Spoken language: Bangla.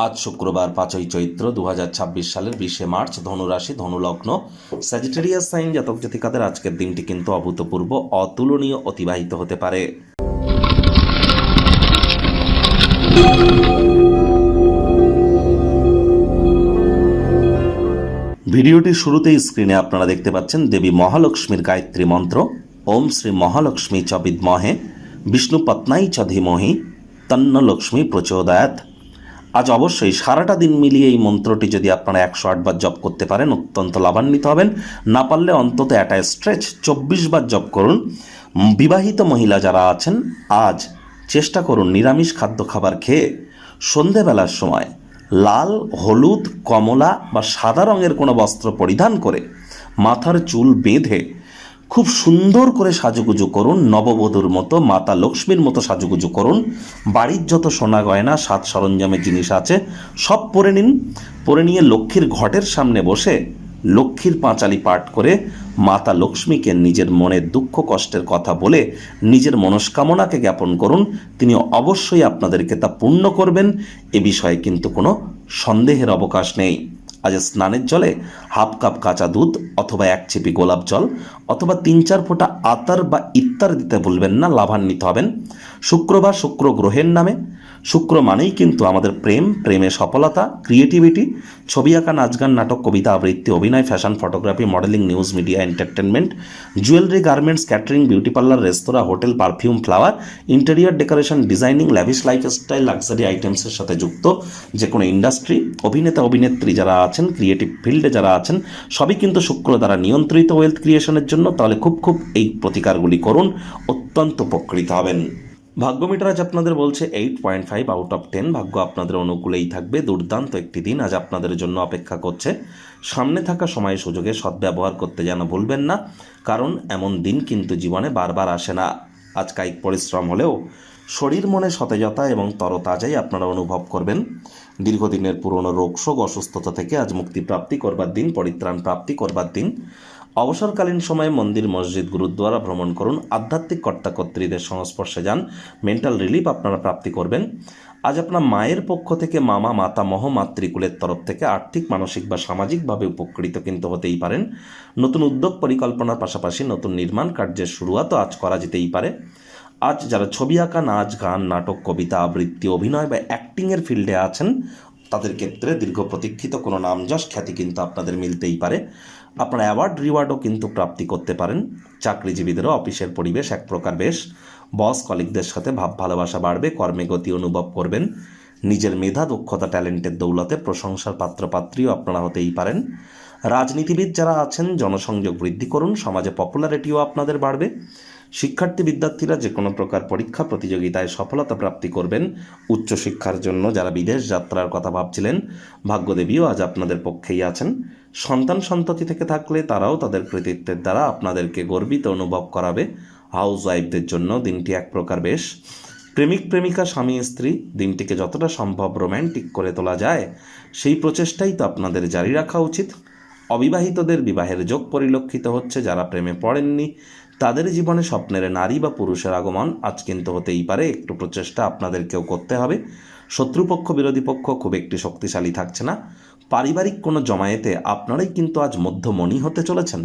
আজ শুক্রবার 5ই চৈত্র 2026 সালের 20শে মার্চ, ধনুরাশি, ধনুলগ্ন, স্যাজিটেরিয়াস সাইন জাতক জাতিকাদের আজকের দিনটি কিন্তু অভূতপূর্ব, অতুলনীয় অতিবাহিত হতে পারে। ভিডিওটির শুরুতেই স্ক্রিনে আপনারা দেখতে পাচ্ছেন দেবী মহালক্ষ্মীর গায়ত্রী মন্ত্র, ওম শ্রী মহালক্ষ্মী চ বিদ্মহে বিষ্ণু পত্নাই চ ধীমহি তন্ন লক্ষ্মী প্রচোদয়াৎ। আজ অবশ্যই সারাটা দিন মিলিয়ে এই মন্ত্রটি যদি আপনারা 108 বার জপ করতে পারেন অত্যন্ত লাভান্বিত হবেন। না পারলে অন্তত একটা স্ট্রেচ 24 বার জপ করুন। বিবাহিত মহিলা যারা আছেন আজ চেষ্টা করুন নিরামিষ খাদ্য খাবার খেয়ে সন্ধেবেলার সময় লাল, হলুদ, কমলা বা সাদা রঙের কোনো বস্ত্র পরিধান করে মাথার চুল বেঁধে খুব সুন্দর করে সাজুগুজু করুন। নববধূর মতো, মাতা লক্ষ্মীর মতো সাজুগুজু করুন। বাড়ির যত সোনা গয়না, সাজ সরঞ্জামের জিনিস আছে সব পরে নিন। পরে নিয়ে লক্ষ্মীর ঘটের সামনে বসে লক্ষ্মীর পাঁচালি পাঠ করে মাতা লক্ষ্মীকে নিজের মনের দুঃখ কষ্টের কথা বলে নিজের মনস্কামনাকে জ্ঞাপন করুন। তিনি অবশ্যই আপনাদেরকে তা পূর্ণ করবেন, এ বিষয়ে কিন্তু কোনো সন্দেহের অবকাশ নেই। আজ স্নানের জলে হাফ কাপ কাঁচা দুধ অথবা 1 চিপি গোলাপ জল অথবা 3-4 ফোঁটা আতর বা ইত্তার দিতে ভুলবেন না, লাভান্বিত হবেন। শুক্রবার শুক্র গ্রহের নামে, শুক্র মানেই কিন্তু আমাদের প্রেমে সফলতা, ক্রিয়েটিভিটি, ছবি আঁকা, নাচ গান, নাটক, কবিতা আবৃত্তি, অভিনয়, fashion, photography, modelling, news media, entertainment, jewellery, garments, catering, beauty parlour, রেস্তোরাঁ, hotel, perfume, flower, interior decoration, designing, lavish lifestyle, luxury আইটেমসের সাথে যুক্ত যে কোনো ইন্ডাস্ট্রি, অভিনেতা অভিনেত্রী যারা আছেন, ক্রিয়েটিভ ফিল্ডে যারা আছেন, সবই কিন্তু শুক্র দ্বারা নিয়ন্ত্রিত ওয়েলথ ক্রিয়েশনের জন্য। তাহলে খুব এই প্রতিকারগুলি করুন, অত্যন্ত উপকৃত হবেন। ভাগ্যমিটার আজ আপনাদের বলছে 8.5 আউট অফ 10। ভাগ্য আপনাদের অনুকূলেই থাকবে। দুর্দান্ত একটি দিন আজ আপনাদের জন্য অপেক্ষা করছে। সামনে থাকা সময় সুযোগে সদ্ব্যবহার করতে যেন ভুলবেন না, কারণ এমন দিন কিন্তু জীবনে বারবার আসে না। আজ কায়িক পরিশ্রম হলেও শরীর মনে সতেজতা এবং তরতাজাই আপনারা অনুভব করবেন। দীর্ঘদিনের পুরনো রোগশোক, অসুস্থতা থেকে আজ মুক্তি প্রাপ্তি করবার দিন, পরিত্রাণ প্রাপ্তি করবার দিন। অবসরকালীন সময়ে মন্দির, মসজিদ, গুরুদ্বারা ভ্রমণ করুন। আধ্যাত্মিক কর্তাকর্ত্রীদের সংস্পর্শে যান, মেন্টাল রিলিফ আপনারা প্রাপ্তি করবেন। আজ আপনার মায়ের পক্ষ থেকে, মামা, মাতামহ, মাতৃকুলের তরফ থেকে আর্থিক, মানসিক বা সামাজিকভাবে উপকৃত কিন্তু হতেই পারেন। নতুন উদ্যোগ পরিকল্পনার পাশাপাশি নতুন নির্মাণ কার্যের শুরুয়াতও আজ করা যেতেই পারে। আজ যারা ছবি আঁকা, নাচ গান, নাটক, কবিতা আবৃত্তি, অভিনয় বা অ্যাক্টিংয়ের ফিল্ডে আছেন তাদের ক্ষেত্রে দীর্ঘ প্রতীক্ষিত কোনো নামযশ খ্যাতি কিন্তু আপনাদের মিলতেই পারে। আপনারা অ্যাওয়ার্ড রিওয়ার্ডও কিন্তু প্রাপ্তি করতে পারেন। চাকরিজীবীদেরও অফিসের পরিবেশ এক প্রকার বেশ। বস কলিগদের সাথে ভাব ভালোবাসা বাড়বে, কর্মে গতি অনুভব করবেন। নিজের মেধা, দক্ষতা, ট্যালেন্টের দৌলতে প্রশংসার পাত্রপাত্রীও আপনারা হতেই পারেন। রাজনীতিবিদ যারা আছেন জনসংযোগ বৃদ্ধি করুন, সমাজে পপুলারিটিও আপনাদের বাড়বে। শিক্ষার্থী বিদ্যার্থীরা যে কোনো প্রকার পরীক্ষা প্রতিযোগিতায় সফলতা প্রাপ্তি করবেন। উচ্চশিক্ষার জন্য যারা বিদেশ যাত্রার কথা ভাবছিলেন, ভাগ্যদেবীও আজ আপনাদের পক্ষেই আছেন। সন্তান সন্ততি থেকে থাকলে তারাও তাদের কৃতিত্বের দ্বারা আপনাদেরকে গর্বিত অনুভব করাবে। হাউস ওয়াইফদের জন্য দিনটি এক প্রকার বেশ। প্রেমিক প্রেমিকা, স্বামী স্ত্রী দিনটিকে যতটা সম্ভব রোম্যান্টিক করে তোলা যায় সেই প্রচেষ্টাই তো আপনাদের জারি রাখা উচিত। অবিবাহিতদের বিবাহের যোগ পরিলক্ষিত হচ্ছে। যারা প্রেমে পড়েননি তাদের জীবনে স্বপ্নের নারী বা পুরুষের আগমন আজ কিন্তু হতেই পারে। একটু প্রচেষ্টা আপনাদেরকেও করতে হবে। শত্রুপক্ষ, বিরোধী পক্ষ খুব একটি শক্তিশালী থাকছে না। পারিবারিক কোনো জমায়েতে আপনারাই কিন্তু আজ মধ্যমণি হতে চলেছেন।